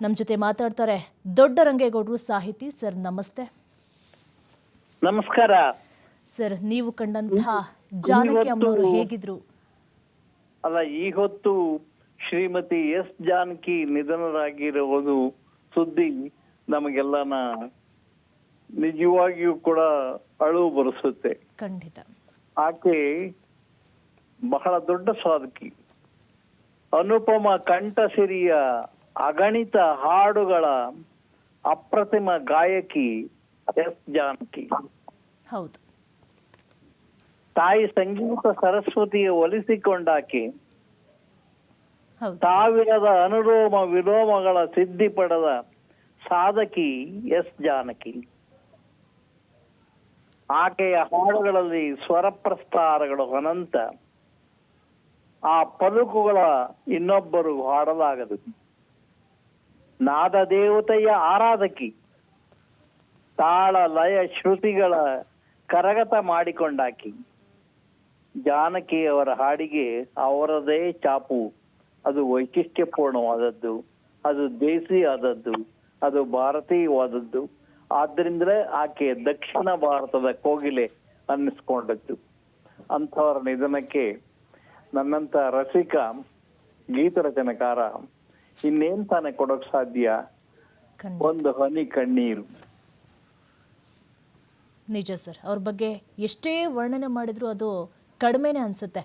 ನಮ್ಮ ಜೊತೆ ಮಾತಾಡ್ತಾರೆ ದೊಡ್ಡರಂಗೇಗೌಡರು, ಸಾಹಿತಿ. ಸರ್ ನಮಸ್ತೆ. ನಮಸ್ಕಾರ ಸರ್, ನೀವು ಕಂಡಂತಹ ಜಾನಕಿ ಅಮ್ಮನವರು ಹೇಗಿದ್ರು? ಅಲ್ಲ, ಈ ಹೊತ್ತು ಶ್ರೀಮತಿ ಎಸ್ ಜಾನಕಿ ನಿಧನರಾಗಿರುವುದು ಸುದ್ದಿ ನಮಗೆಲ್ಲನ ನಿಜವಾಗಿಯೂ ಕೂಡ ಅಳು ಬರೆಸುತ್ತೆ. ಖಂಡಿತ. ಆಕೆ ಬಹಳ ದೊಡ್ಡ ಸಾಧಕಿ. ಅನುಪಮ ಕಂಠಸಿರಿಯ ಅಗಣಿತ ಹಾಡುಗಳ ಅಪ್ರತಿಮ ಗಾಯಕಿ ಎಸ್ ಜಾನಕಿ. ಹೌದು. ತಾಯಿ ಸಂಗೀತ ಸರಸ್ವತಿಯ ಒಲಿಸಿಕೊಂಡಾಕೆ ಹೌದು. ಸಾವಿರದ ಅನುಲೋಮ ವಿಲೋಮಗಳ ಸಿದ್ಧಿ ಪಡೆದ ಸಾಧಕಿ ಎಸ್ ಜಾನಕಿ. ಆಕೆಯ ಹಾಡುಗಳಲ್ಲಿ ಸ್ವರ ಪ್ರಸ್ತಾರಗಳು ಅನಂತ. ಆ ಪಲುಕುಗಳ ಇನ್ನೊಬ್ಬರು ಹಾಡಲಾಗದು. ನಾದ ದೇವತೆಯ ಆರಾಧಕಿ. ತಾಳ ಲಯ ಶ್ರುತಿಗಳ ಕರಗತ ಮಾಡಿಕೊಂಡಾಕಿ. ಜಾನಕಿಯವರ ಹಾಡಿಗೆ ಅವರದೇ ಚಾಪು. ಅದು ವೈಶಿಷ್ಟ್ಯಪೂರ್ಣವಾದದ್ದು, ಅದು ದೇಸಿ ಆದದ್ದು, ಅದು ಭಾರತೀಯವಾದದ್ದು. ಆದ್ರಿಂದಲೇ ಆಕೆ ದಕ್ಷಿಣ ಭಾರತದ ಕೋಗಿಲೆ ಅನ್ನಿಸ್ಕೊಂಡದ್ದು. ಅಂಥವರ ನಿಧನಕ್ಕೆ ನನ್ನಂತ ರಸಿಕ ಗೀತ ರಚನೆಕಾರ ಇನ್ನೇನ್ ತಾನೇ ಕೊಡೋಕ್ ಸಾಧ್ಯ? ಒಂದು ಹನಿ ಕಣ್ಣೀರು. ನಿಜ ಸರ್, ಅವ್ರ ಬಗ್ಗೆ ಎಷ್ಟೇ ವರ್ಣನೆ ಮಾಡಿದ್ರು ಅದು ಕಡಿಮೆನೆ ಅನ್ಸುತ್ತೆ.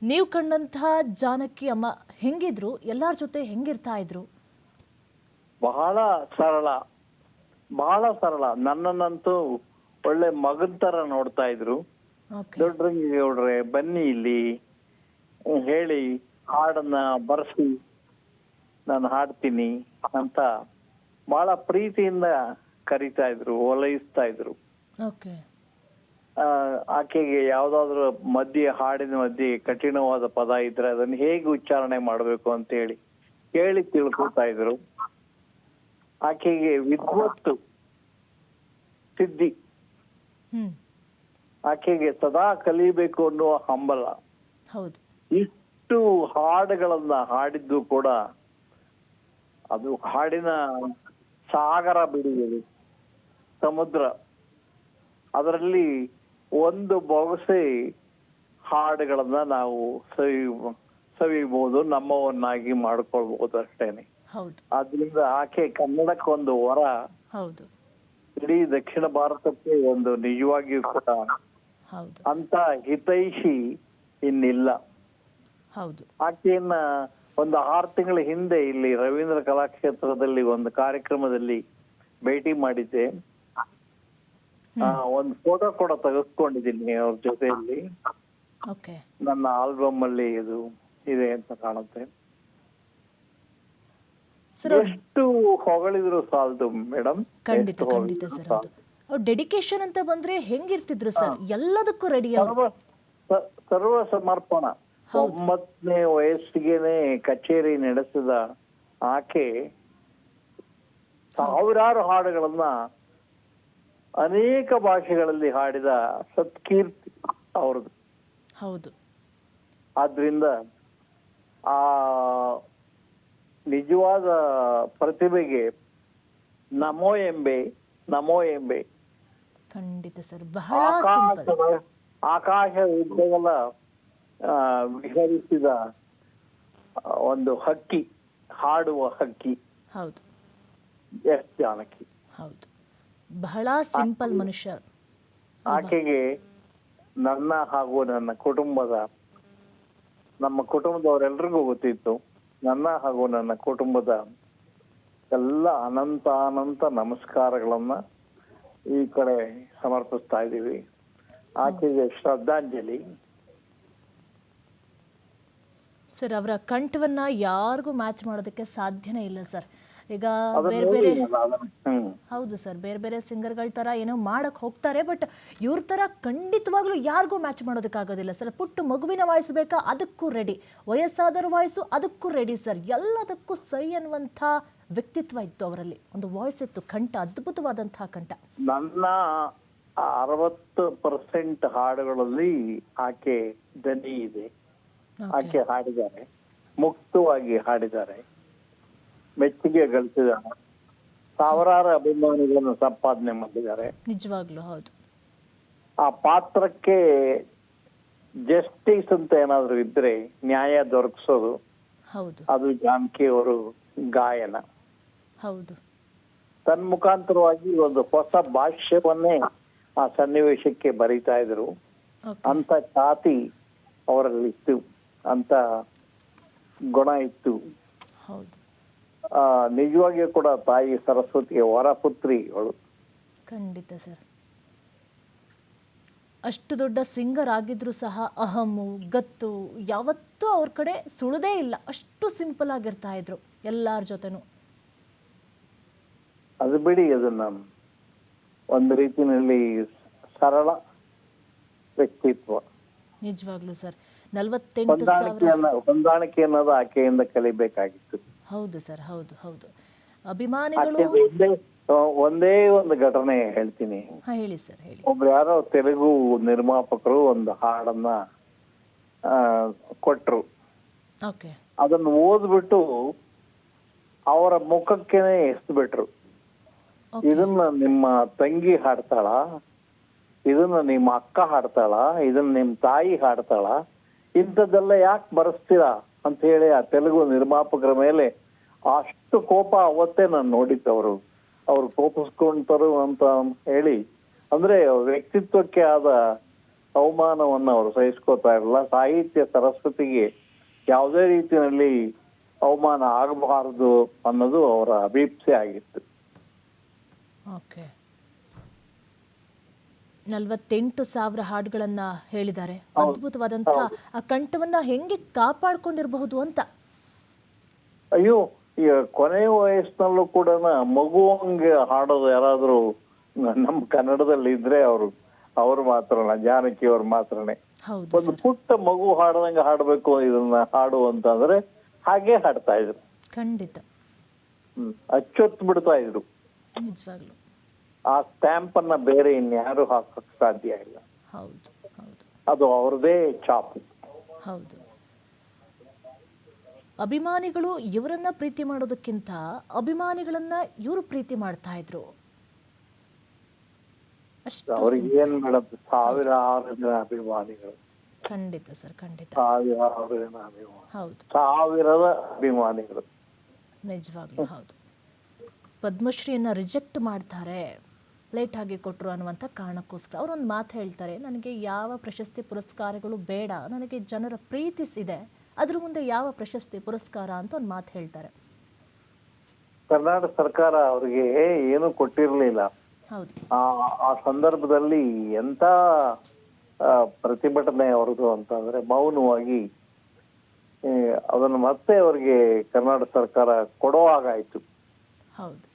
ನೀವು ಕಂಡಂತಹ ಜಾನಕಿ ಅಮ್ಮ ಹೆಂಗಿದ್ರು? ಎಲ್ಲರ ಜೊತೆ ಹೆಂಗಿರ್ತಾ ಇದ್ರು? ಬಹಳ ಸರಳ, ಬಹಳ ಸರಳ. ನನ್ನನ್ನಂತೂ ಒಳ್ಳೆ ಮಗನ್ ತರ ನೋಡ್ತಾ ಇದ್ರು. ದೊಡ್ಡರಂಗೇಗೌಡ್ರೆ ಬನ್ನಿ ಇಲ್ಲಿ ಹೇಳಿ, ಹಾಡನ್ನ ಬರ್ಸಿ ನಾನು ಹಾಡ್ತೀನಿ ಅಂತ ಬಹಳ ಪ್ರೀತಿಯಿಂದ ಕರೀತಾ ಇದ್ರು, ಓಲೈಸ್ತಾ ಇದ್ರು. ಆಕೆಗೆ ಯಾವ್ದಾದ್ರು ಹಾಡಿನ ಮಧ್ಯೆ ಕಠಿಣವಾದ ಪದ ಇದ್ರೆ ಅದನ್ನ ಹೇಗೆ ಉಚ್ಚಾರಣೆ ಮಾಡ್ಬೇಕು ಅಂತ ಹೇಳಿ ತಿಳ್ಕೊತಾ ಇದ್ರು. ಆಕೆಗೆ ವಿದ್ವತ್ತು ಸಿದ್ಧಿ. ಆಕೆಗೆ ಸದಾ ಕಲಿಬೇಕು ಅನ್ನುವ ಹಂಬಲ. ಇಷ್ಟು ಹಾಡುಗಳನ್ನ ಹಾಡಿದ್ದು ಕೂಡ ಅದು ಹಾಡಿನ ಸಾಗರ ಬಿಡುವುದು, ಸಮುದ್ರ. ಅದರಲ್ಲಿ ಒಂದು ಬೊಗಸೆ ಹಾಡುಗಳನ್ನ ನಾವು ಸವಿಬಹುದು, ನಮ್ಮವನ್ನಾಗಿ ಮಾಡ್ಕೊಳ್ಬಹುದು ಅಷ್ಟೇನೆ. ಆದ್ರಿಂದ ಆಕೆ ಕನ್ನಡಕ್ಕೊಂದು ವರ. ಇಡೀ ದಕ್ಷಿಣ ಭಾರತಕ್ಕೆ ಒಂದು ನಿಜವಾಗಿಯೂ ಕೂಡ ಅಂತ ಹಿತೈಷಿ ಇನ್ನಿಲ್ಲ. ಆಕೆಯನ್ನ ಒಂದು 6 ತಿಂಗಳ ಹಿಂದೆ ಇಲ್ಲಿ ರವೀಂದ್ರ ಕಲಾಕ್ಷೇತ್ರದಲ್ಲಿ ಒಂದು ಕಾರ್ಯಕ್ರಮದಲ್ಲಿ ಭೇಟಿ ಮಾಡಿದ್ದೆ. ಒಂದು ಫೋಟೋ ಕೂಡ ತೆಗೆಸ್ಕೊಂಡಿದ್ದೀನಿ ಅವ್ರ ಜೊತೆಯಲ್ಲಿ. ನನ್ನ ಆಲ್ಬಮ್ ಅಲ್ಲಿ ಇದು ಇದೆ ಅಂತ ಕಾಣುತ್ತೆ. ಎಷ್ಟು ಹೊಗಳಿದ್ರು ಸಾಲದು ಮೇಡಮ್. ಖಂಡಿತ ಖಂಡಿತ ಸರ್. ಅವ್ರ ಡೆಡಿಕೇಶನ್ ಅಂತ ಬಂದ್ರೆ ಹೆಂಗಿರ್ತಿದ್ರು ಸರ್? ಎಲ್ಲದಕ್ಕೂ ರೆಡಿ. ಸರ್ವ ಸಮರ್ಪಣ. 9ನೇ ವಯಸ್ಸಿಗೆನೆ ಕಚೇರಿ ನಡೆಸಿದ ಆಕೆ ಸಾವಿರಾರು ಹಾಡುಗಳನ್ನ ಅನೇಕ ಭಾಷೆಗಳಲ್ಲಿ ಹಾಡಿದ ಸತ್ಕೀರ್ತಿ ಅವ್ರದ್ದು. ಆದ್ರಿಂದ ಆ ನಿಜವಾದ ಪ್ರತಿಭೆಗೆ ನಮೋ ಎಂಬೆ. ಖಂಡಿತ ಸರ್. ಆಕಾಶ ಯುದ್ಧಗಳ ವಿಹರಿಸಿದ ಒಂದು ಹಕ್ಕಿ, ಹಾಡುವ ಹಕ್ಕಿ ಎಸ್ ಜಾನಕಿ. ಬಹಳ ಸಿಂಪಲ್ ಮನುಷ್ಯ. ಆಕೆಗೆ ನನ್ನ ಹಾಗೂ ನಮ್ಮ ಕುಟುಂಬದವರೆಲ್ರಿಗೂ ಗೊತ್ತಿತ್ತು. ನನ್ನ ಹಾಗೂ ನನ್ನ ಕುಟುಂಬದ ಎಲ್ಲ ಅನಂತ ನಮಸ್ಕಾರಗಳನ್ನ ಈ ಕಡೆ ಸಮರ್ಪಿಸ್ತಾ ಇದ್ದೀವಿ. ಆಕೆಗೆ ಶ್ರದ್ಧಾಂಜಲಿ. ಸರ್, ಅವರ ಕಂಠವನ್ನ ಯಾರಿಗೂ ಮ್ಯಾಚ್ ಮಾಡೋದಕ್ಕೆ ಸಾಧ್ಯನೇ ಇಲ್ಲ ಸರ್. ಈಗ ಬೇರೆ ಹೌದು ಸರ್, ಬೇರೆ ಸಿಂಗರ್ಗಳ ತರ ಏನೋ ಮಾಡಕ್ ಹೋಗ್ತಾರೆ, ಬಟ್ ಇವ್ರ ತರ ಖಂಡಿತವಾಗ್ಲೂ ಯಾರಿಗೂ ಮ್ಯಾಚ್ ಮಾಡೋದಕ್ಕಾಗೋದಿಲ್ಲ ಸರ್. ಪುಟ್ಟ ಮಗುವಿನ ವಾಯ್ಸ್ ಬೇಕಾ, ಅದಕ್ಕೂ ರೆಡಿ. ವಯಸ್ಸಾದರ ವಾಯ್ಸು, ಅದಕ್ಕೂ ರೆಡಿ ಸರ್. ಎಲ್ಲದಕ್ಕೂ ಸೈ ಅನ್ನುವಂಥ ವ್ಯಕ್ತಿತ್ವ ಇತ್ತು ಅವರಲ್ಲಿ. ಒಂದು ವಾಯ್ಸ್ ಇತ್ತು, ಕಂಠ, ಅದ್ಭುತವಾದಂತಹ ಕಂಠ. ನನ್ನ 60% ಹಾಡುಗಳಲ್ಲಿ ಆಕೆ ದನಿ ಇದೆ. ಆಕೆ ಹಾಡಿದ್ದಾರೆ, ಮುಕ್ತವಾಗಿ ಹಾಡಿದ್ದಾರೆ. ಮೆಚ್ಚುಗೆ ಗಳಿಸಿದ್ದಾರೆ. ಸಾವಿರಾರು ಅಭಿಮಾನಿಗಳನ್ನು ಸಂಪಾದನೆ ಮಾಡಿದ್ದಾರೆ. ನಿಜವಾಗ್ಲೂ ಹೌದು. ಆ ಪಾತ್ರಕ್ಕೆ ಜಸ್ಟಿಸ್ ಅಂತ ಏನಾದ್ರು ಇದ್ರೆ, ನ್ಯಾಯ ದೊರಕಿಸೋದು, ಹೌದು ಅದು ಜಾನಕಿ ಅವರು ಗಾಯನ. ಹೌದು ತನ್ಮುಖಾಂತರವಾಗಿ ಒಂದು ಹೊಸ ಭಾಷ್ಯವನ್ನೇ ಆ ಸನ್ನಿವೇಶಕ್ಕೆ ಬರೀತಾ ಇದ್ರು. ಓಕೆ ಅಂತ ಖ್ಯಾತಿ ಅವರಲ್ಲಿ ಇತ್ತು, ಅಂತ ಗುಣ ಇತ್ತು. ಹೌದು ನಿಜವಾಗಿಯೂ ಕೂಡ ತಾಯಿ ಸರಸ್ವತಿಯ ವರಪುತ್ರಿ ಅವಳು. ಖಂಡಿತ ಸರ್. ಅಷ್ಟು ದೊಡ್ಡ ಸಿಂಗರ್ ಆಗಿದ್ರು ಸಹ ಅಹಮ್ಮು ಗತ್ತು ಯಾವತ್ತೂ ಅವ್ರ ಕಡೆ ಸುಳದೇ ಇಲ್ಲ. ಅಷ್ಟು ಸಿಂಪಲ್ ಆಗಿರ್ತಾ ಇದ್ರು ಎಲ್ಲರ ಜೊತೆನೂ. ಅದು ಬಿಡಿ, ಅದನ್ನ ಒಂದು ರೀತಿಯಲ್ಲಿ ಸರಳ ವ್ಯಕ್ತಿತ್ವ. ನಿಜವಾಗ್ಲೂ ಸರ್. 48,000 ಹೊಂದಾಣಿಕೆ ಅನ್ನೋದು ಆಕೆಯಿಂದ ಕಲಿಬೇಕಾಗಿತ್ತು. ಹೌದು ಸರ್, ಹೌದು ಹೌದು. ಅಭಿಮಾನಿಗಳು ಒಂದೇ ಒಂದು ಘಟನೆ ಹೇಳ್ತೀನಿ. ಹಾ ಹೇಳಿ ಸರ್ ಹೇಳಿ. ಒಬ್ರು ಯಾರೋ ತೆಲುಗು ನಿರ್ಮಾಪಕರು ಒಂದು ಹಾಡನ್ನ ಕೊಟ್ರು. ಓಕೆ ಅದನ್ನು ಓದ್ಬಿಟ್ಟು ಅವರ ಮುಖಕ್ಕೇನೆ ಎಸ್ಬಿಟ್ರು. ಇದನ್ನ ನಿಮ್ಮ ತಂಗಿ ಹಾಡ್ತಾಳ, ಇದನ್ನ ನಿಮ್ಮ ಅಕ್ಕ ಹಾಡ್ತಾಳ, ಇದನ್ನ ನಿಮ್ ತಾಯಿ ಹಾಡ್ತಾಳ, ಇಂಥದ್ದೆಲ್ಲ ಯಾಕೆ ಬರೆಸ್ತೀರಾ ಅಂತ ಹೇಳಿ ಆ ತೆಲುಗು ನಿರ್ಮಾಪಕರ ಮೇಲೆ ಅಷ್ಟು ಕೋಪ ಅವತ್ತೇ ನಾನು ನೋಡಿದ್ದವರು. ಅವ್ರು ಕೋಪಿಸ್ಕೊಂತರು ಅಂತ ಹೇಳಿ, ಅಂದ್ರೆ ವ್ಯಕ್ತಿತ್ವಕ್ಕೆ ಆದ ಅವಮಾನವನ್ನ ಅವರು ಸಹಿಸ್ಕೋತಾ ಇರಲ್ಲ. ಸಾಹಿತ್ಯ ಸರಸ್ವತಿಗೆ ಯಾವುದೇ ರೀತಿಯಲ್ಲಿ ಅವಮಾನ ಆಗಬಾರದು ಅನ್ನೋದು ಅವರ ಅಭೀಪ್ಸೆ ಆಗಿತ್ತು. ಓಕೆ 48,000 ಹಾಡುಗಳನ್ನ ಹೇಳಿದ್ದಾರೆ. ಅದ್ಭುತವಾದಂತ ಆ ಕಂಠವನ್ನ ಹೆಂಗೆ ಕಾಪಾಡ್ಕೊಂಡಿರಬಹುದು ಅಂತ. ಅಯ್ಯೋ, ಈ ಕೊನೆಯ ವಯಸ್ಸಿನಲ್ಲೂ ಕೂಡ ಮಗುವಂಗೆ ಹಾಡೋದು ಯಾರಾದ್ರೂ ನಮ್ಮ ಕನ್ನಡದಲ್ಲಿ ಇದ್ರೆ ಅವ್ರು ಮಾತ್ರನ, ಜಾನಕಿ ಅವ್ರು ಮಾತ್ರನೇ. ಹೌದು ಒಂದು ಪುಟ್ಟ ಮಗು ಹಾಡದಂಗೆ ಹಾಡ್ಬೇಕು ಇದನ್ನ ಹಾಡು ಅಂತಂದ್ರೆ ಹಾಗೆ ಹಾಡ್ತಾ ಇದ್ರು. ಖಂಡಿತ ಅಚ್ಚೊತ್ತು ಬಿಡ್ತಾ ಇದ್ರು. ನಿಜವಾಗ್ಲು ಆ ಸ್ಟ್ಯಾಂಪ್ ಅನ್ನ ಬೇರೆ ಇನ್ಯಾರು ಹಾಕಕ್ ಸಾಧ್ಯ ಇಲ್ಲ. ಹೌದು ಹೌದು ಅದು ಅವ್ರದೇ ಛಾಪು. ಹೌದು. ಅಭಿಮಾನಿಗಳು ಇವರನ್ನ ಪ್ರೀತಿ ಮಾಡೋದಕ್ಕಿಂತ ಅಭಿಮಾನಿಗಳನ್ನ ಇವರು ಪ್ರೀತಿ ಮಾಡ್ತಾ ಇದ್ರು. ಅವ್ರಿಗೆ ಏನ್ ಮೇಡಮ್, ಸಾವಿರಾರು ಜನ ಅಭಿಮಾನಿಗಳು. ಖಂಡಿತ ಸರ್, ಖಂಡಿತ. ಸಾವಿರಾರು ಜನ ಅಭಿಮಾನಿ, ಹೌದು, ಸಾವಿರದ ಅಭಿಮಾನಿಗಳು. ನಿಜವಾಗ್ಲೂ ಹೌದು. ಪದ್ಮಶ್ರೀಯನ್ನ ರಿಜೆಕ್ಟ್ ಮಾಡ್ತಾರೆ, ಲೇಟ್ ಆಗಿ ಕೊಟ್ಟರು ಅನ್ನುವಂಥ ಕಾರಣಕ್ಕೋಸ್ಕರ ಅವರೊಂದು ಮಾತು ಹೇಳ್ತಾರೆ, ನನಗೆ ಯಾವ ಪ್ರಶಸ್ತಿ ಪುರಸ್ಕಾರಗಳು ಬೇಡ, ನನಗೆ ಜನರ ಪ್ರೀತಿಸಿದೆ, ಅದ್ರ ಮುಂದೆ ಯಾವ ಪ್ರಶಸ್ತಿ ಪುರಸ್ಕಾರ ಅಂತ ಒಂದು ಮಾತು ಹೇಳ್ತಾರೆ. ಕರ್ನಾಟಕ ಸರ್ಕಾರ ಅವ್ರಿಗೆ ಏನು ಕೊಟ್ಟಿರ್ಲಿಲ್ಲ. ಹೌದು. ಆ ಸಂದರ್ಭದಲ್ಲಿ ಎಂತ ಪ್ರತಿಭಟನೆ ಅವ್ರದ್ದು ಅಂತಂದ್ರೆ ಮೌನವಾಗಿ ಅದನ್ನು ಮತ್ತೆ ಅವ್ರಿಗೆ ಕರ್ನಾಟಕ ಸರ್ಕಾರ ಕೊಡೋ ಹಾಗಾಯ್ತು. ಹೌದು.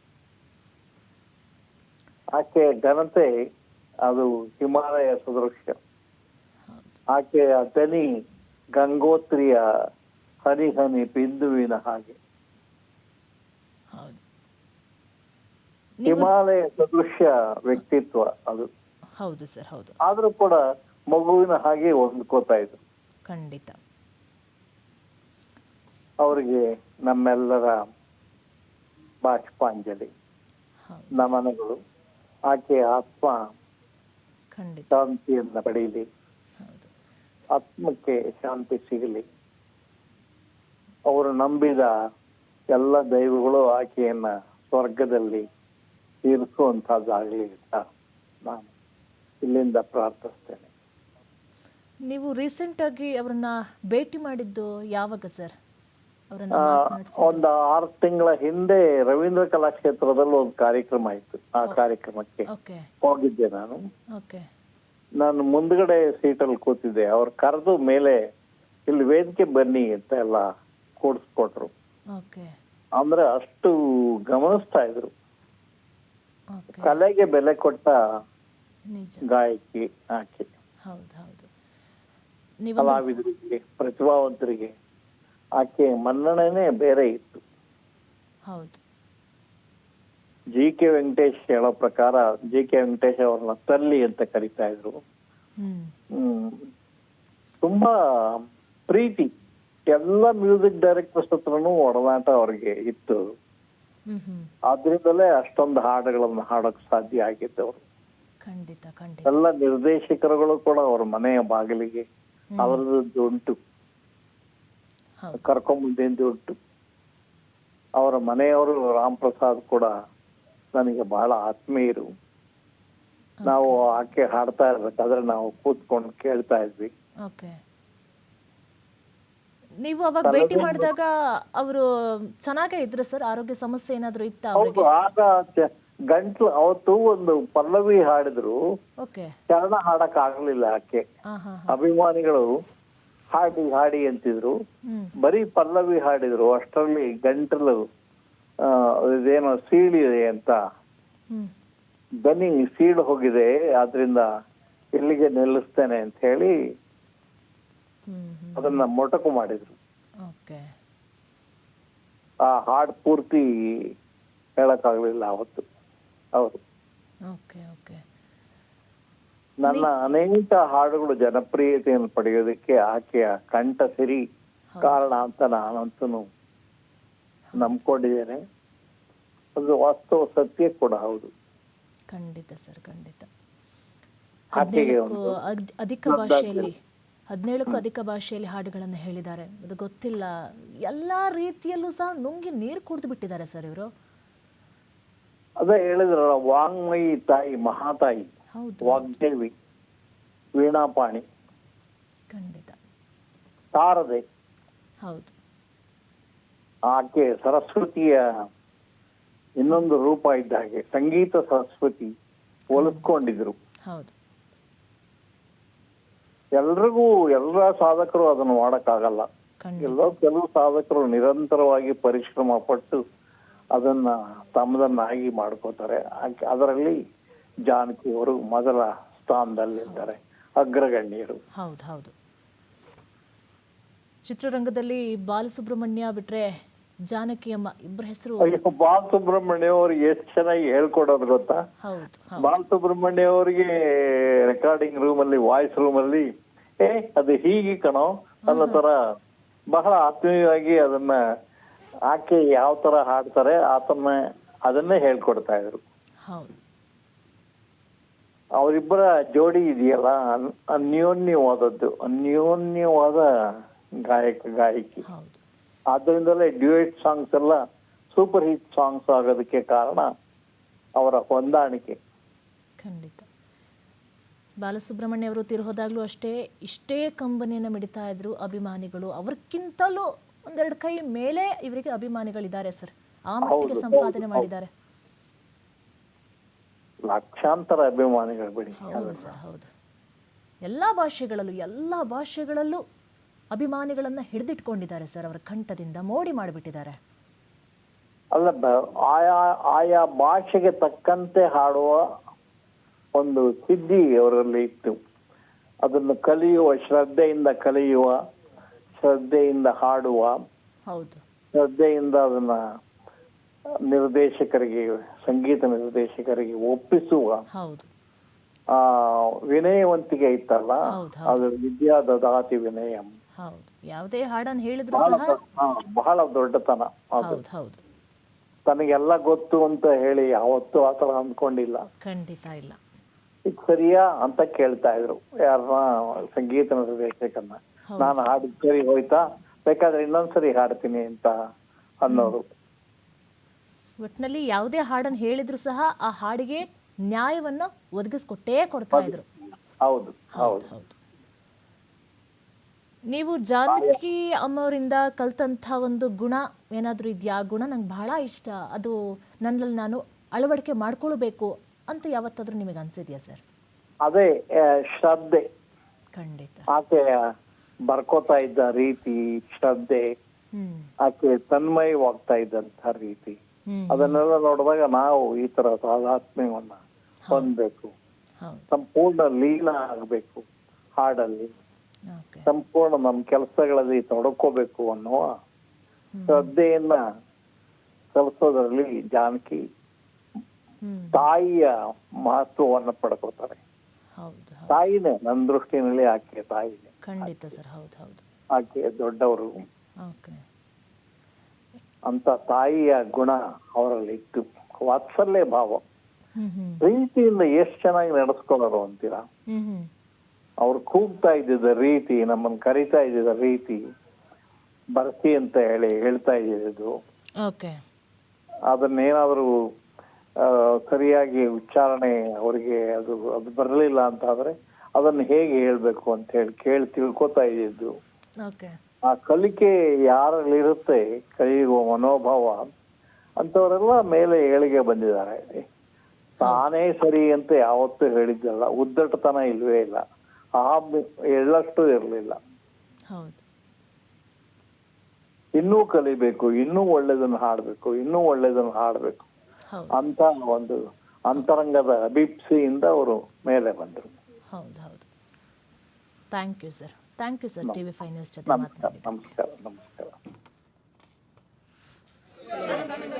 ಆಕೆ ಘನತೆ ಅದು ಹಿಮಾಲಯ ಸದೃಶ್ಯ. ಆಕೆ ದನಿ ಗಂಗೋತ್ರಿಯ ಹನಿ ಹನಿ ಬಿಂದುವಿನ ಹಾಗೆ. ಹಿಮಾಲಯ ಸದೃಶ್ಯ ವ್ಯಕ್ತಿತ್ವ ಅದು. ಹೌದು ಸರ್, ಹೌದು. ಆದ್ರೂ ಕೂಡ ಮಗುವಿನ ಹಾಗೆ ಹೊಂದ್ಕೋತಾ ಇದ್ರು. ಖಂಡಿತ. ಅವರಿಗೆ ನಮ್ಮೆಲ್ಲರ ಬಾಷ್ಪಾಂಜಲಿ, ನಮನಗಳು. ಆಕೆ ಆತ್ಮ ಶಾಂತಿಯನ್ನ ಪಡೆಯಲಿ, ಆತ್ಮಕ್ಕೆ ಶಾಂತಿ ಸಿಗಲಿ. ಅವರು ನಂಬಿದ ಎಲ್ಲ ದೈವಗಳು ಆಕೆಯನ್ನ ಸ್ವರ್ಗದಲ್ಲಿ ಇರಿಸುವಂತಹದ್ದಾಗಲಿ ಅಂತ ನಾನು ಇಲ್ಲಿಂದ ಪ್ರಾರ್ಥಿಸ್ತೇನೆ. ನೀವು ರೀಸೆಂಟ್ ಆಗಿ ಅವರನ್ನ ಭೇಟಿ ಮಾಡಿದ್ದು ಯಾವಾಗ ಸರ್? ಒಂದು 6 ತಿಂಗಳ ಹಿಂದೆ ರವೀಂದ್ರ ಕಲಾಕ್ಷೇತ್ರದಲ್ಲಿ ಒಂದು ಕಾರ್ಯಕ್ರಮ ಇತ್ತು. ಆ ಕಾರ್ಯಕ್ರಮಕ್ಕೆ ಹೋಗಿದ್ದೆ ನಾನು. ನಾನು ಮುಂದ್ಗಡೆ ಸೀಟಲ್ಲಿ ಕೂತಿದ್ದೆ. ಅವ್ರು ಕರೆದು ಮೇಲೆ ಇಲ್ಲಿ ವೇದಿಕೆ ಬನ್ನಿ ಅಂತ ಎಲ್ಲ ಕೂಡಿಸ್ಕೊಟ್ರು. ಅಂದ್ರೆ ಅಷ್ಟು ಗಮನಿಸ್ತಾ ಇದ್ರು. ಕಲೆಗೆ ಬೆಲೆ ಕೊಟ್ಟ ಗಾಯಕಿ ಆಕೆ. ಕಲಾವಿದರಿಗೆ, ಪ್ರತಿಭಾವಂತರಿಗೆ ಆಕೆ ಮನ್ನಣೆನೇ ಬೇರೆ ಇತ್ತು. ಜಿ.ಕೆ. ವೆಂಕಟೇಶ್ ಹೇಳೋ ಪ್ರಕಾರ ಜಿ.ಕೆ. ವೆಂಕಟೇಶ್ ಅವ್ರನ್ನ ತಲ್ಲಿ ಅಂತ ಕರೀತಾ ಇದ್ರು. ತುಂಬಾ ಪ್ರೀತಿ. ಎಲ್ಲ ಮ್ಯೂಸಿಕ್ ಡೈರೆಕ್ಟರ್ಸ್ ಹತ್ರನೂ ಒಡನಾಟ ಅವ್ರಿಗೆ ಇತ್ತು. ಹ್ಮ್ ಹ್ಮ್ ಆದ್ರಿಂದಲೇ ಅಷ್ಟೊಂದು ಹಾಡುಗಳನ್ನು ಹಾಡಕ್ ಸಾಧ್ಯ ಆಗಿದ್ದವರು. ಖಂಡಿತ ಖಂಡಿತ. ಎಲ್ಲ ನಿರ್ದೇಶಕರುಗಳು ಕೂಡ ಅವ್ರ ಮನೆಯ ಬಾಗಿಲಿಗೆ ಅವರದ್ದು ಉಂಟು, ಹೌದು. ಕರ್ಕೊಂಬಂದಿದ್ದು ಉಂಟು. ಅವರ ಮನೆಯವರು ರಾಮ್ ಪ್ರಸಾದ್ ಕೂಡ ನನಗೆ ಬಹಳ ಆತ್ಮೀಯರು. ನಾವು ಆಕೆ ಹಾಡ್ತಾ ಇರ್ಬೇಕಾದ್ರೆ ನಾವು ಕೂತ್ಕೊಂಡು ಕೇಳ್ತಾ ಇದ್ವಿ. ಓಕೆ. ನೀವು ಅವಾಗ ಭೇಟಿ ಮಾಡಿದಾಗ ಅವರು ಚೆನ್ನಾಗೇ ಇದ್ರು ಸರ್? ಆರೋಗ್ಯ ಸಮಸ್ಯೆ ಏನಾದ್ರು ಇತ್ತಾ ಹೌದು, ಅವರಿಗೆ? ಆಗ ಗಂಟ್ಲು ಅವತ್ತು ಒಂದು ಪಲ್ಲವಿ ಹಾಡಿದ್ರು, ಓಕೆ. ಚರಣ ಹಾಡಕ್ ಆಗ್ಲಿಲ್ಲ ಆಕೆ. ಹಾ ಹಾ. ಅಭಿಮಾನಿಗಳು ಹಾಡಿ ಹಾಡಿ ಅಂತಿದ್ರು, ಹ್ಮ್ ಬರೀ ಪಲ್ಲವಿ ಹಾಡಿದ್ರು. ಅಷ್ಟರಲ್ಲಿ ಗಂಟಲು ಇದೇನೋ ಸೀಳಿದೆ ಅಂತ, ಹ್ಮ್ ದನಿ ಸೀಳು ಹೋಗಿದೆ, ಆದ್ರಿಂದ ಇಲ್ಲಿಗೆ ನಿಲ್ಲಿಸ್ತೇನೆ ಅಂತ ಹೇಳಿ ಹ್ಮ್ ಹ್ಮ್. ಅದನ್ನ ಮೊಟಕು ಮಾಡಿದ್ರು. ಓಕೆ. ಆ ಹಾಡ್ ಪೂರ್ತಿ ಹೇಳಕ್ಕಾಗ್ಲಿಲ್ಲ ಅವತ್ತು. ಹೌದು, ಓಕೆ ಓಕೆ. ನನ್ನ ಅನೇಕ ಹಾಡುಗಳು ಜನಪ್ರಿಯತೆಯನ್ನು ಪಡೆಯೋದಕ್ಕೆ ಆಕೆಯ ಕಂಠ ಸಿರಿ ಕಾರಣ ಅಂತ ನಾನಂತೂ ನಂಬ್ಕೊಂಡಿದ್ದೇನೆ. ಅದು ವಾಸ್ತವ ಸತ್ಯ ಕೂಡ ಹೌದು. ಖಂಡಿತ ಸರ್, ಖಂಡಿತ. ಆಕೆಗೆ 17ಕ್ಕೂ ಅಧಿಕ ಭಾಷೆಯಲ್ಲಿ 17ಕ್ಕೂ ಅಧಿಕ ಭಾಷೆಯಲ್ಲಿ ಹಾಡುಗಳನ್ನು ಹೇಳಿದ್ದಾರೆ. ಅದು ಗೊತ್ತಿಲ್ಲ, ಎಲ್ಲ ರೀತಿಯಲ್ಲೂ ಸಹ ನುಂಗಿ ನೀರು ಕುಡಿದು ಬಿಟ್ಟಿದ್ದಾರೆ ಸರ್ ಇವರು. ಅದೇ ಹೇಳಿದ್ರಲ್ಲ, ವಾಂಗ್ಮಯಿ ತಾಯಿ, ಮಹಾತಾಯಿ, ಹೌದು. ವಾಗ್ದೇವಿ, ವೀಣಾಪಾಣಿ, ಖಂಡಿತ. ಶಾರದೆ, ಹೌದು. ಆಕೆ ಸರಸ್ವತಿಯ ಇನ್ನೊಂದು ರೂಪ ಇದ್ದ ಹಾಗೆ, ಸಂಗೀತ ಸರಸ್ವತಿ ಹೋಲಿಸ್ಕೊಂಡಿದ್ರು. ಹೌದು. ಎಲ್ರಿಗೂ ಎಲ್ಲ ಸಾಧಕರು ಅದನ್ನು ಮಾಡಕ್ಕಾಗಲ್ಲ. ಖಂಡಿತ. ಎಲ್ಲೋ ಕೆಲವು ಸಾಧಕರು ನಿರಂತರವಾಗಿ ಪರಿಶ್ರಮ ಪಟ್ಟು ಅದನ್ನ ತಮ್ಮದನ್ನಾಗಿ ಮಾಡ್ಕೋತಾರೆ. ಅದರಲ್ಲಿ ಜಾನಕಿ ಅವರು ಮೊದಲ ಸ್ಥಾನದಲ್ಲಿದ್ದಾರೆ, ಅಗ್ರಗಣ್ಯರು. ಹೌದು ಹೌದು. ಚಿತ್ರರಂಗದಲ್ಲಿ ಬಾಲಸುಬ್ರಹ್ಮಣ್ಯ ಬಿಟ್ರೆ ಜಾನಕಿ ಅಮ್ಮ ಇಬ್ಬರ ಹೆಸರು. ಅಯ್ಯೋ, ಬಾಲಸುಬ್ರಹ್ಮಣ್ಯ ಅವ್ರಿಗೆ ಎಷ್ಟು ಚೆನ್ನಾಗಿ ಹೇಳ್ಕೊಡೋದು ಗೊತ್ತಾ? ಹೌದು. ಬಾಲಸುಬ್ರಹ್ಮಣ್ಯ ಅವರಿಗೆ ರೆಕಾರ್ಡಿಂಗ್ ರೂಮ್ ಅಲ್ಲಿ, ವಾಯ್ಸ್ ರೂಮ್ ಅಲ್ಲಿ, ಅದು ಹೀಗೆ ಕಣೋ ಅನ್ನೋ ತರ ಬಹಳ ಆತ್ಮೀಯವಾಗಿ ಅದನ್ನ ಆಕೆ ಯಾವ ತರ ಹಾಡ್ತಾರೆ ಅದನ್ನೇ ಹೇಳ್ಕೊಡ್ತಾ ಇದ್ರು. ಹೌದು. ಅವರಿಬ್ಬರ ಜೋಡಿ ಇದೆಯಲ್ಲ, ಅನ್ಯೋನ್ಯವಾದ ಗಾಯಕಿ. ಹೌದು. ಆದ್ದರಿಂದಲೇ ಡ್ಯೂಯೆಟ್ ಸಾಂಗ್ಸ್ ಎಲ್ಲ ಸೂಪರ್ ಹಿಟ್ ಸಾಂಗ್ಸ್ ಆಗೋದಕ್ಕೆ ಕಾರಣ ಅವರ ಹೊಂದಾಣಿಕೆ. ಖಂಡಿತ. ಬಾಲಸುಬ್ರಹ್ಮಣ್ಯ ಅವರು ತಿರುಹೋದಾಗ್ಲೂ ಅಷ್ಟೇ, ಇಷ್ಟೇ ಕಂಬನಿಯನ್ನು ಮಿಡಿತಾ ಇದ್ರು ಅಭಿಮಾನಿಗಳು. ಅವ್ರಿಗಿಂತಲೂ ಒಂದೆರಡು ಕೈ ಮೇಲೆ ಇವರಿಗೆ ಅಭಿಮಾನಿಗಳಿದ್ದಾರೆ ಸರ್. ಆ ಮಟ್ಟಿಗೆ ಸಂಪಾದನೆ ಮಾಡಿದ್ದಾರೆ. ಲಕ್ಷಾಂತರ ಅಭಿಮಾನಿಗಳು ಬಿಡಿ. ಹೌದು ಸರ್, ಹೌದು. ಎಲ್ಲ ಭಾಷೆಗಳಲ್ಲೂ ಅಭಿಮಾನಿಗಳನ್ನ ಹಿಡಿದಿಟ್ಕೊಂಡಿದ್ದಾರೆ ಸರ್. ಅವರ ಕಂಠದಿಂದ ಮೋಡಿ ಮಾಡಿಬಿಟ್ಟಿದ್ದಾರೆ. ಅಲ್ಲ, ಆಯಾ ಭಾಷೆಗೆ ತಕ್ಕಂತೆ ಹಾಡುವ ಒಂದು ಸಿದ್ಧಿ ಅವರಲ್ಲಿ ಇತ್ತು. ಅದನ್ನು ಶ್ರದ್ಧೆಯಿಂದ ಶ್ರದ್ಧೆಯಿಂದ ಹಾಡುವ, ಹೌದು, ಶ್ರದ್ಧೆಯಿಂದ ಅದನ್ನ ಸಂಗೀತ ನಿರ್ದೇಶಕರಿಗೆ ಒಪ್ಪಿಸುವ ಹೌದು, ವಿನಯವಂತಿಕೆ ಇತ್ತಲ್ಲ, ಅದು ವಿದ್ಯಾ ದದಾತಿ ವಿನಯಂ. ಹೌದು. ಯಾವುದೇ ಹಾಡನ್ನು ಹೇಳಿದ್ರು ಸಹ ಬಹಳ ದೊಡ್ಡತನ. ಹೌದು ಹೌದು. ತನಗೆಲ್ಲ ಗೊತ್ತು ಅಂತ ಹೇಳಿ ಯಾವತ್ತೂ ಆತರ ಅಂದ್ಕೊಂಡಿಲ್ಲ. ಖಂಡಿತ ಇಲ್ಲ. ಈಗ ಸರಿಯಾ ಅಂತ ಕೇಳ್ತಾ ಇದ್ರು ಯಾರನ್ನ, ಸಂಗೀತ ನಿರ್ದೇಶಕನ್ನ. ನಾನು ಹಾಡಿದ್ ಸರಿ ಹೋಯ್ತಾ, ಬೇಕಾದ್ರೆ ಇನ್ನೊಂದ್ಸರಿ ಹಾಡ್ತೀನಿ ಅಂತ ಅನ್ನೋರು. ಒಟ್ಟಿನಲ್ಲಿ ಯಾವುದೇ ಹಾಡನ್ನು ಹೇಳಿದ್ರು ಸಹ ಆ ಹಾಡಿಗೆ ನ್ಯಾಯವನ್ನ ಒದಗಿಸ್ಕೊಟ್ಟೇ ಕೊಡ್ತಾ ಇದ್ರು. ಹೌದು ಹೌದು ಹೌದು. ನೀವು ಜಾನಕಿ ಅಮ್ಮವರಿಂದ ಕಲ್ತಂಥ ಒಂದು ಗುಣ ಏನಾದರೂ ಇದೆಯಾ? ಗುಣ ನಂಗೆ ಬಹಳ ಇಷ್ಟ, ಅದು ನನ್ನಲ್ಲಿ ನಾನು ಅಳವಡಿಕೆ ಮಾಡ್ಕೊಳ್ಬೇಕು ಅಂತ ಯಾವತ್ತಾದ್ರೂ ನಿಮಗೆ ಅನ್ಸಿದ್ಯಾ ಸರ್? ಅದೇ ಶ್ರದ್ಧೆ. ಖಂಡಿತ. ಆಕೆ ಬರ್ಕೋತಾ ಇದ್ದ ರೀತಿ, ಶ್ರದ್ಧೆ, ಆಕೆ ತನ್ಮಯವಾಗ್ತಾ ಇದ್ದಂತ ರೀತಿ, ಅದನ್ನೆಲ್ಲ ನೋಡಿದಾಗ ನಾವು ಈ ತರ ತಾದಾತ್ಮ್ಯವನ್ನ ಹೊಂದಬೇಕು, ಸಂಪೂರ್ಣ ಲೀನ ಆಗ್ಬೇಕು ಹಾಡಲ್ಲಿ, ಸಂಪೂರ್ಣ ನಮ್ಮ ಕೆಲಸಗಳಲ್ಲಿ ತೊಡಕೋಬೇಕು ಅನ್ನುವ ಶ್ರದ್ಧೆಯನ್ನ ಕಲಿಸೋದ್ರಲ್ಲಿ ಜಾನಕಿ ತಾಯಿಯ ಮಹತ್ವವನ್ನು ಪಡ್ಕೋತಾರೆ. ತಾಯಿನೇ ನನ್ನ ದೃಷ್ಟಿನಲ್ಲಿ ಆಕೆ ತಾಯಿನೇ. ಖಂಡಿತ ಸರ್. ಹೌದು ಹೌದು. ಆಕೆ ದೊಡ್ಡವರು. ಅಂತ ತಾಯಿಯ ಗುಣ ಅವರಲ್ಲಿ ಇತ್ತು. ವಾತ್ಸಲ್ಯ ಭಾವ, ಹ್ಮ್ ಹ್ಮ್ ಪ್ರೀತಿಯಿಂದ ಎಷ್ಟು ಚೆನ್ನಾಗಿ ನಡೆಸ್ಕೊಳ್ಳೋರು ಅಂತೀರಾ. ಹ್ಮ್ ಹ್ಮ್ ಅವ್ರು ಕೂಗ್ತಾ ಇದ್ದಿದ್ದ ರೀತಿ, ನಮ್ಮನ್ನು ಕರಿತಾ ಇದ್ದಿದ್ದ ರೀತಿ, ಬರ್ತಿ ಅಂತ ಹೇಳ್ತಾ ಇದ್ದಿದ್ದು, ಓಕೆ ಅದನ್ನೇನಾದ್ರೂ ಸರಿಯಾಗಿ ಉಚ್ಚಾರಣೆ ಅವರಿಗೆ ಅದು ಬರಲಿಲ್ಲ ಅಂತ ಆದ್ರೆ ಅದನ್ನ ಹೇಗೆ ಹೇಳ್ಬೇಕು ಅಂತ ಕೇಳಿ ತಿಳ್ಕೊತಾ ಇದ್ದಿದ್ದು, ಓಕೆ ಆ ಕಲಿಕೆ ಯಾರಲ್ಲಿರುತ್ತೆ, ಕಲಿಯುವ ಮನೋಭಾವ ಅಂತವರೆಲ್ಲ ಮೇಲೆ ಏಳಿಗೆ ಬಂದಿದ್ದಾರೆ. ತಾನೇ ಸರಿ ಅಂತ ಯಾವತ್ತೂ ಹೇಳಿದ್ದಲ್ಲ, ಉದ್ದಟತನ ಇಲ್ವೇ ಇಲ್ಲ, ಎಳ್ಳಷ್ಟು ಇರಲಿಲ್ಲ. ಹೌದು ಇನ್ನೂ ಕಲಿಬೇಕು, ಇನ್ನೂ ಒಳ್ಳೇದನ್ನ ಹಾಡ್ಬೇಕು, ಇನ್ನೂ ಒಳ್ಳೇದನ್ನ ಹಾಡ್ಬೇಕು ಹೌದು ಅಂತ ಒಂದು ಅಂತರಂಗದ ಅಭಿಪ್ಸೆಯಿಂದ ಅವರು ಮೇಲೆ ಬಂದರು. ಹೌದು ಹೌದು. Thank you sir, thank you sir, TV5 news ಜೊತೆ ನಮಸ್ಕಾರ ಮಾತನಾಡಿದ್ದು. ನಮಸ್ಕಾರ ನಮಸ್ಕಾರ.